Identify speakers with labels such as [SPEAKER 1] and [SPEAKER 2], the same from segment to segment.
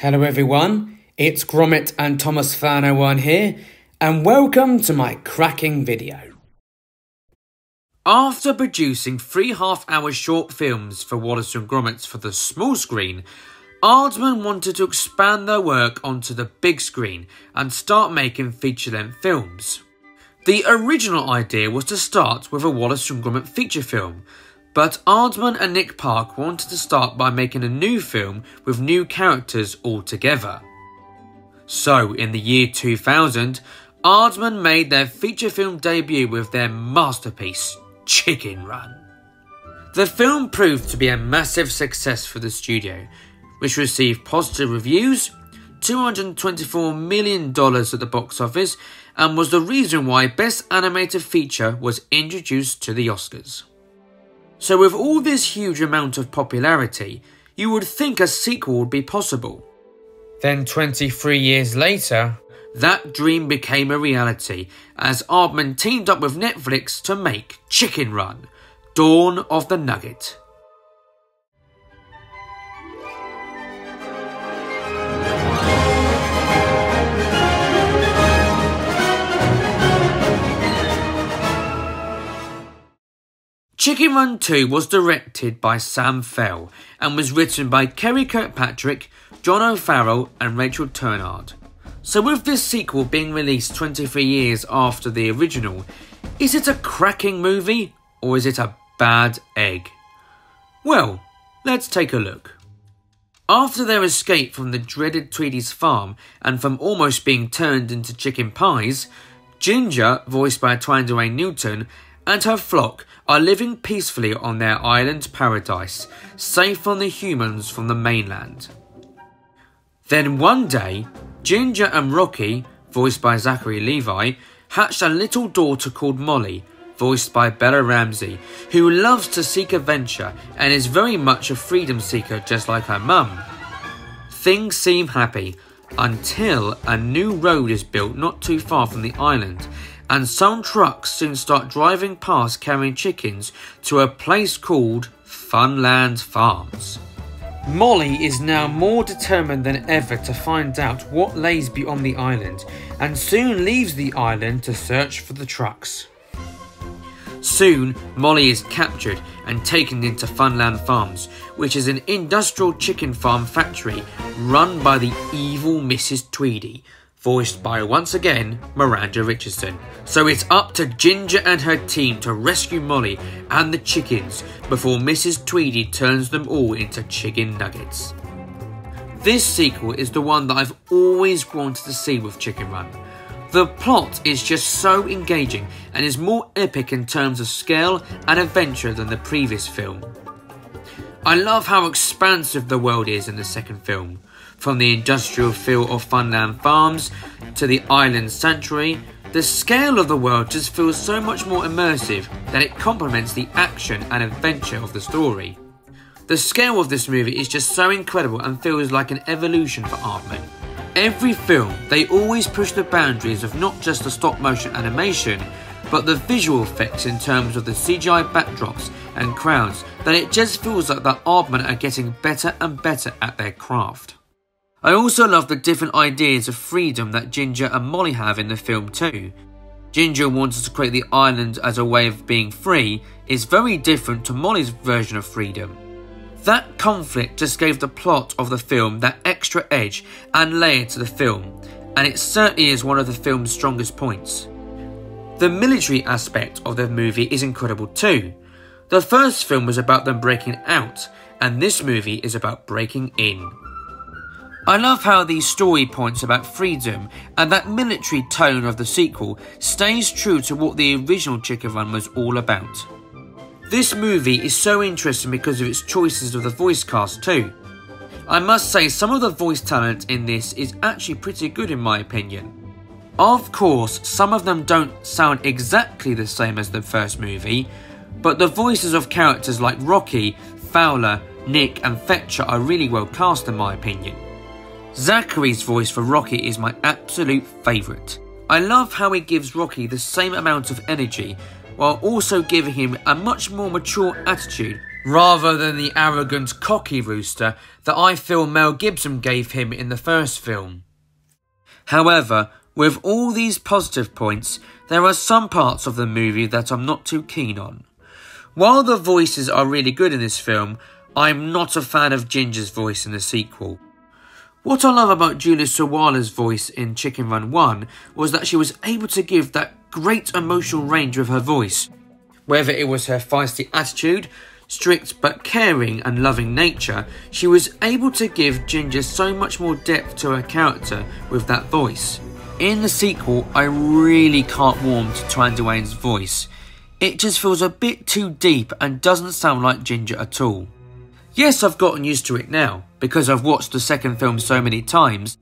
[SPEAKER 1] Hello everyone, it's Gromit&ThomasFan01 here, and welcome to my cracking video. After producing 3.5-hour short films for Wallace and Gromit for the small screen, Aardman wanted to expand their work onto the big screen and start making feature-length films. The original idea was to start with a Wallace and Gromit feature film, but Aardman and Nick Park wanted to start by making a new film with new characters altogether. So, in the year 2000, Aardman made their feature film debut with their masterpiece, Chicken Run. The film proved to be a massive success for the studio, which received positive reviews, $224 million at the box office, and was the reason why Best Animated Feature was introduced to the Oscars. So with all this huge amount of popularity, you would think a sequel would be possible. Then 23 years later, that dream became a reality as Aardman teamed up with Netflix to make Chicken Run, Dawn of the Nugget. Chicken Run 2 was directed by Sam Fell and was written by Kerry Kirkpatrick, John O'Farrell and Rachel Turnard. So with this sequel being released 23 years after the original, is it a cracking movie or is it a bad egg? Well, let's take a look. After their escape from the dreaded Tweedy's farm and from almost being turned into chicken pies, Ginger, voiced by Twandaray Newton, and her flock are living peacefully on their island paradise, safe from the humans from the mainland. Then one day, Ginger and Rocky, voiced by Zachary Levi, hatched a little daughter called Molly, voiced by Bella Ramsey, who loves to seek adventure and is very much a freedom seeker just like her mum. Things seem happy until a new road is built not too far from the island, and some trucks soon start driving past carrying chickens to a place called Funland Farms. Molly is now more determined than ever to find out what lays beyond the island, and soon leaves the island to search for the trucks. Soon, Molly is captured and taken into Funland Farms, which is an industrial chicken farm factory run by the evil Mrs. Tweedy, voiced by, once again, Miranda Richardson. So it's up to Ginger and her team to rescue Molly and the chickens before Mrs. Tweedy turns them all into chicken nuggets. This sequel is the one that I've always wanted to see with Chicken Run. The plot is just so engaging and is more epic in terms of scale and adventure than the previous film. I love how expansive the world is in the second film. From the industrial feel of Funland Farms to the island sanctuary, the scale of the world just feels so much more immersive that it complements the action and adventure of the story. The scale of this movie is just so incredible and feels like an evolution for Aardman. Every film, they always push the boundaries of not just the stop motion animation, but the visual effects in terms of the CGI backdrops and crowds, that it just feels like that Aardman are getting better and better at their craft. I also love the different ideas of freedom that Ginger and Molly have in the film too. Ginger wanted to create the island as a way of being free is very different to Molly's version of freedom. That conflict just gave the plot of the film that extra edge and layer to the film, and it certainly is one of the film's strongest points. The military aspect of the movie is incredible too. The first film was about them breaking out, and this movie is about breaking in. I love how these story points about freedom and that military tone of the sequel stays true to what the original Chicken Run was all about. This movie is so interesting because of its choices of the voice cast too. I must say some of the voice talent in this is actually pretty good in my opinion. Of course, some of them don't sound exactly the same as the first movie, but the voices of characters like Rocky, Fowler, Nick and Fetcher are really well cast in my opinion. Zachary's voice for Rocky is my absolute favourite. I love how he gives Rocky the same amount of energy while also giving him a much more mature attitude rather than the arrogant, cocky rooster that I feel Mel Gibson gave him in the first film. However, with all these positive points, there are some parts of the movie that I'm not too keen on. While the voices are really good in this film, I'm not a fan of Ginger's voice in the sequel. What I love about Julia Sawalha's voice in Chicken Run 1 was that she was able to give that great emotional range with her voice. Whether it was her feisty attitude, strict but caring and loving nature, she was able to give Ginger so much more depth to her character with that voice. In the sequel, I really can't warm to Tuan Duane's voice. It just feels a bit too deep and doesn't sound like Ginger at all. Yes, I've gotten used to it now, because I've watched the second film so many times,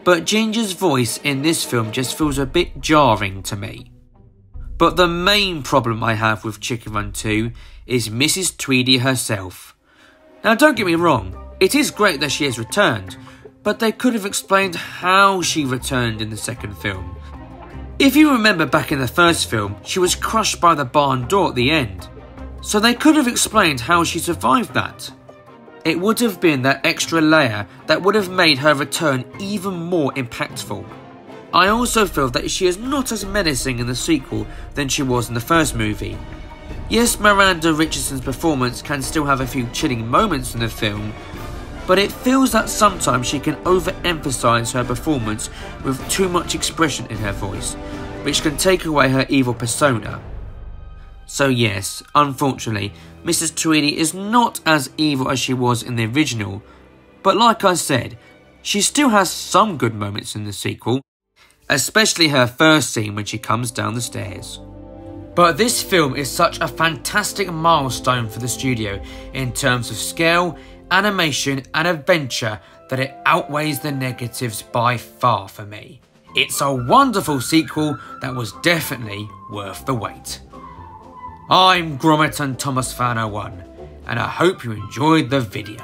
[SPEAKER 1] but Ginger's voice in this film just feels a bit jarring to me. But the main problem I have with Chicken Run 2 is Mrs. Tweedy herself. Now don't get me wrong, it is great that she has returned, but they could have explained how she returned in the second film. If you remember back in the first film, she was crushed by the barn door at the end, so they could have explained how she survived that. It would have been that extra layer that would have made her return even more impactful. I also feel that she is not as menacing in the sequel than she was in the first movie. Yes, Miranda Richardson's performance can still have a few chilling moments in the film, but it feels that sometimes she can overemphasize her performance with too much expression in her voice, which can take away her evil persona. So yes, unfortunately, Mrs. Tweedy is not as evil as she was in the original, but like I said, she still has some good moments in the sequel, especially her first scene when she comes down the stairs. But this film is such a fantastic milestone for the studio in terms of scale, animation and adventure that it outweighs the negatives by far for me. It's a wonderful sequel that was definitely worth the wait. I'm Gromit&ThomasFan01, and I hope you enjoyed the video.